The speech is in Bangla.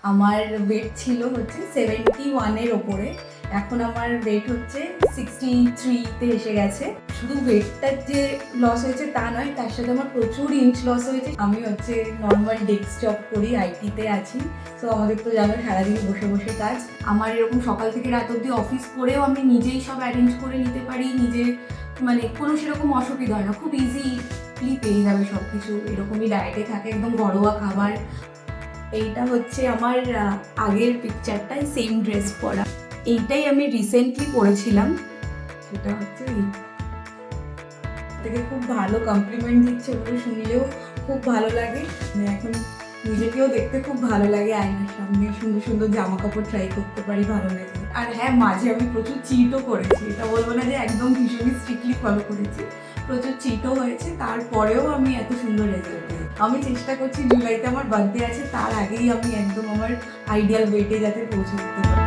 আমার ওয়েট ছিল হচ্ছে 71-এর ওপরে, এখন আমার ওয়েট হচ্ছে 63-তে এসে গেছে। শুধু ওয়েটটার যে লস হয়েছে তা নয়, তার সাথে আমার প্রচুর ইঞ্চ লস হয়েছে। আমি হচ্ছে নর্মাল ডেস্ক জব করি, আইটিতে আছি। সো আমাদের তো জানো সারাদিন বসে বসে কাজ। আমার এরকম সকাল থেকে রাত অবধি অফিস করেও আমি নিজেই সব অ্যারেঞ্জ করে নিতে পারি, নিজে মানে কোনো সেরকম অসুবিধা হয় না, খুব ইজিলি পেয়ে যাবে সব কিছু। এরকমই ডায়েটে থাকে, একদম ঘরোয়া খাবার। এইটা হচ্ছে আমার আগের পিকচারটাই, সেম ড্রেস পরা। এইটাই আমি রিসেন্টলি পরেছিলাম। সেটা হচ্ছে থেকে খুব ভালো কমপ্লিমেন্ট দিচ্ছে, ওগুলো শুনলেও খুব ভালো লাগে। এখন নিজেকেও দেখতে খুব ভালো লাগে, আয়নার সামনে সুন্দর সুন্দর জামা কাপড় ট্রাই করতে পারি, ভালো লাগে। আর হ্যাঁ, মাঝে আমি প্রচুর চিটও করেছি, এটা বলবো না যে একদম ভীষণই স্ট্রিক্টলি ফলো করেছি, প্রচুর চিটও হয়েছে, তারপরেও আমি এত সুন্দর রেজাল্ট পেয়েছি। আমি চেষ্টা করছি জুলাইতে আমার বার্থডে আছে, তার আগেই আমি একদম আমার আইডিয়াল ওয়েটে যাতে পৌঁছে দিতে পারি।